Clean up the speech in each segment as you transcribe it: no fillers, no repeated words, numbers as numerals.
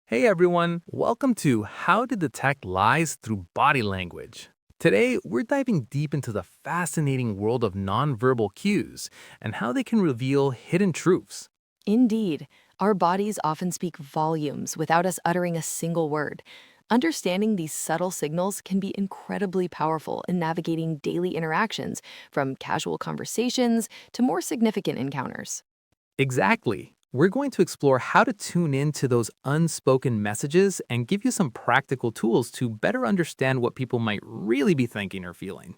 Hey everyone, welcome to How to Detect Lies Through Body Language. Today, we're diving deep into the fascinating world of nonverbal cues and how they can reveal hidden truths. Indeed, our bodies often speak volumes without us uttering a single word. Understanding these subtle signals can be incredibly powerful in navigating daily interactions, from casual conversations to more significant encounters. Exactly. We're going to explore how to tune in to those unspoken messages and give you some practical tools to better understand what people might really be thinking or feeling.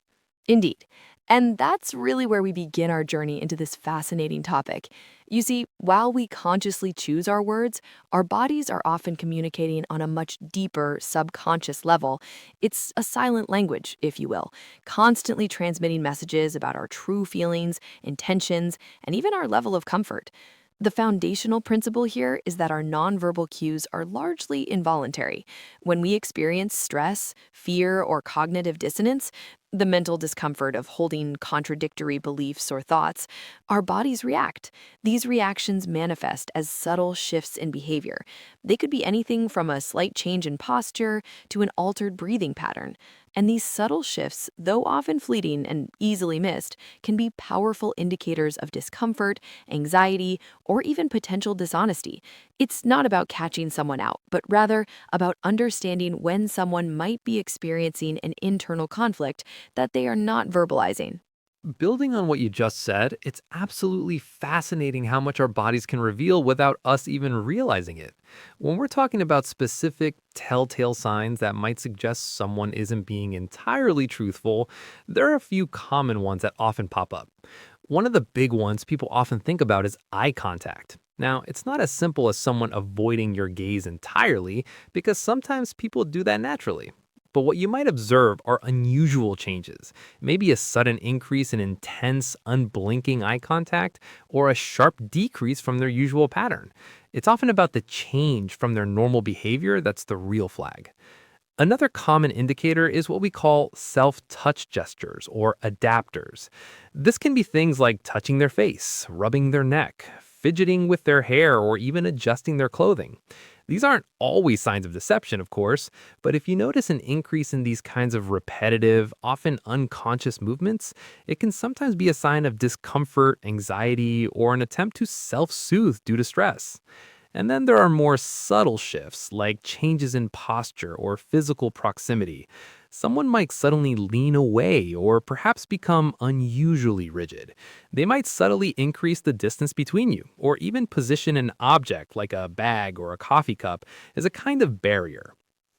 Indeed. And that's really where we begin our journey into this fascinating topic. You see, while we consciously choose our words, our bodies are often communicating on a much deeper subconscious level. It's a silent language, if you will, constantly transmitting messages about our true feelings, intentions, and even our level of comfort. The foundational principle here is that our nonverbal cues are largely involuntary. When we experience stress, fear, or cognitive dissonance, the mental discomfort of holding contradictory beliefs or thoughts, our bodies react. These reactions manifest as subtle shifts in behavior. They could be anything from a slight change in posture to an altered breathing pattern. And these subtle shifts, though often fleeting and easily missed, can be powerful indicators of discomfort, anxiety, or even potential dishonesty. It's not about catching someone out, but rather about understanding when someone might be experiencing an internal conflict that they are not verbalizing. Building on what you just said, it's absolutely fascinating how much our bodies can reveal without us even realizing it. When we're talking about specific telltale signs that might suggest someone isn't being entirely truthful, there are a few common ones that often pop up. One of the big ones people often think about is eye contact. Now, it's not as simple as someone avoiding your gaze entirely, because sometimes people do that naturally. But what you might observe are unusual changes, maybe a sudden increase in intense, unblinking eye contact, or a sharp decrease from their usual pattern. It's often about the change from their normal behavior that's the real flag. Another common indicator is what we call self touch gestures or adapters. This can be things like touching their face, rubbing their neck, fidgeting with their hair, or even adjusting their clothing. These aren't always signs of deception, of course, but if you notice an increase in these kinds of repetitive, often unconscious movements, it can sometimes be a sign of discomfort, anxiety, or an attempt to self soothe due to stress. And then there are more subtle shifts, like changes in posture or physical proximity. Someone might suddenly lean away or perhaps become unusually rigid. They might subtly increase the distance between you, or even position an object like a bag or a coffee cup as a kind of barrier.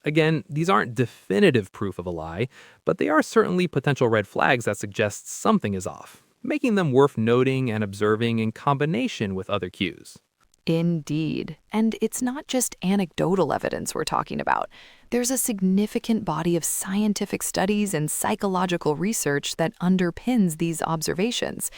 Again, these aren't definitive proof of a lie, but they are certainly potential red flags that suggest something is off, making them worth noting and observing in combination with other cues. Indeed. And it's not just anecdotal evidence we're talking about. There's a significant body of scientific studies and psychological research that underpins these observations.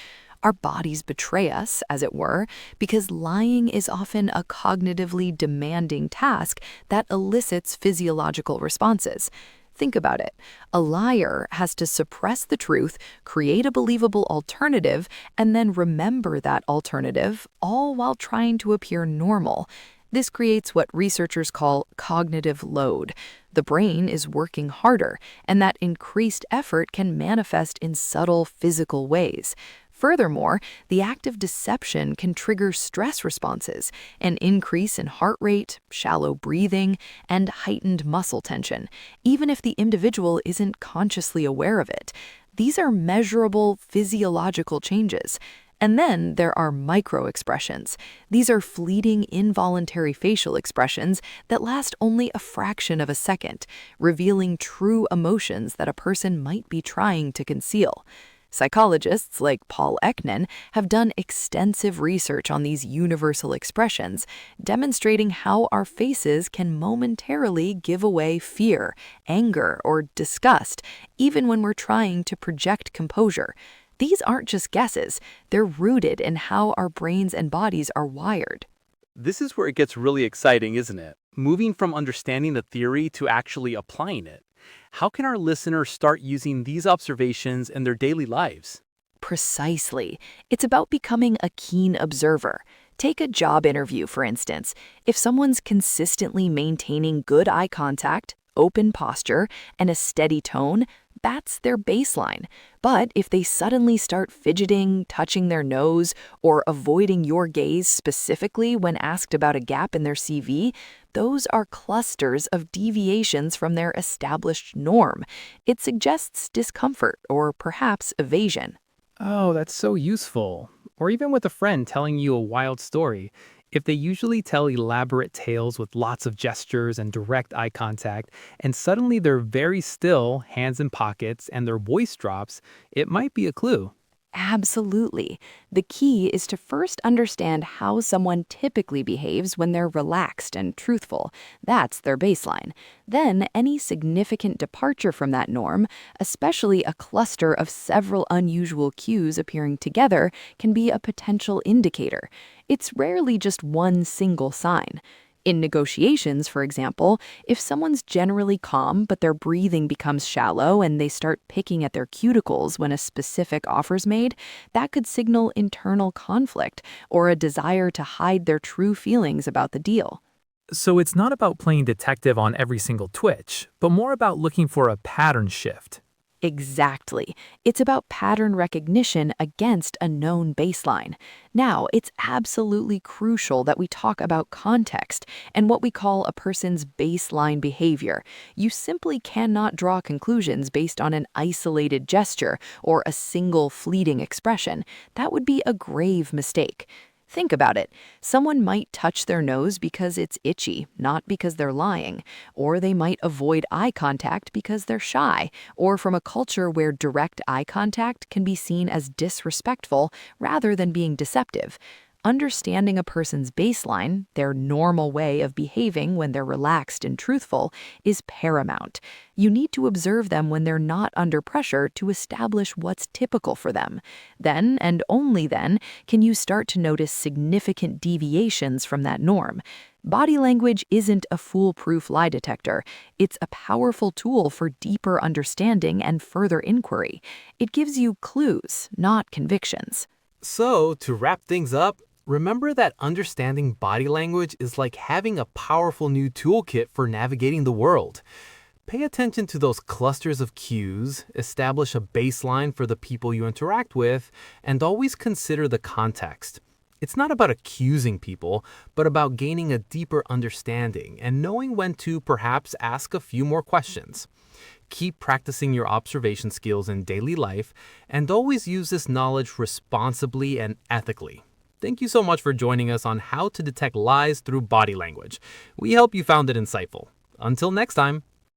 Our bodies betray us, as it were, because lying is often a cognitively demanding task that elicits physiological responses. Think about it. A liar has to suppress the truth, create a believable alternative, and then remember that alternative, all while trying to appear normal. This creates what researchers call cognitive load. The brain is working harder, and that increased effort can manifest in subtle physical ways. Furthermore, the act of deception can trigger stress responses, an increase in heart rate, shallow breathing, and heightened muscle tension, even if the individual isn't consciously aware of it. These are measurable physiological changes. And then there are micro expressions. These are fleeting, involuntary facial expressions that last only a fraction of a second, revealing true emotions that a person might be trying to conceal. Psychologists like Paul Ekman have done extensive research on these universal expressions, demonstrating how our faces can momentarily give away fear, anger, or disgust, even when we're trying to project composure. These aren't just guesses, they're rooted in how our brains and bodies are wired. This is where it gets really exciting, isn't it? Moving from understanding the theory to actually applying it. How can our listeners start using these observations in their daily lives? Precisely. It's about becoming a keen observer. Take a job interview, for instance. If someone's consistently maintaining good eye contact, open posture, and a steady tone, that's their baseline. But if they suddenly start fidgeting, touching their nose, or avoiding your gaze specifically when asked about a gap in their CV, those are clusters of deviations from their established norm. It suggests discomfort or perhaps evasion. Oh, that's so useful. Or even with a friend telling you a wild story. If they usually tell elaborate tales with lots of gestures and direct eye contact, and suddenly they're very still, hands in pockets, and their voice drops, it might be a clue. Absolutely. The key is to first understand how someone typically behaves when they're relaxed and truthful. That's their baseline. Then, any significant departure from that norm, especially a cluster of several unusual cues appearing together, can be a potential indicator. It's rarely just one single sign. In negotiations, for example, if someone's generally calm but their breathing becomes shallow and they start picking at their cuticles when a specific offer's made, that could signal internal conflict or a desire to hide their true feelings about the deal. So it's not about playing detective on every single twitch, but more about looking for a pattern shift. Exactly. It's about pattern recognition against a known baseline. Now, it's absolutely crucial that we talk about context and what we call a person's baseline behavior. You simply cannot draw conclusions based on an isolated gesture or a single fleeting expression. That would be a grave mistake. Think about it. Someone might touch their nose because it's itchy, not because they're lying. Or they might avoid eye contact because they're shy, or from a culture where direct eye contact can be seen as disrespectful rather than being deceptive. Understanding a person's baseline, their normal way of behaving when they're relaxed and truthful, is paramount. You need to observe them when they're not under pressure to establish what's typical for them. Then, and only then, can you start to notice significant deviations from that norm. Body language isn't a foolproof lie detector. It's a powerful tool for deeper understanding and further inquiry. It gives you clues, not convictions. So, to wrap things up, remember that understanding body language is like having a powerful new toolkit for navigating the world. Pay attention to those clusters of cues, establish a baseline for the people you interact with, and always consider the context. It's not about accusing people, but about gaining a deeper understanding and knowing when to perhaps ask a few more questions. Keep practicing your observation skills in daily life, and always use this knowledge responsibly and ethically. Thank you so much for joining us on how to detect lies through body language. We hope you found it insightful. Until next time.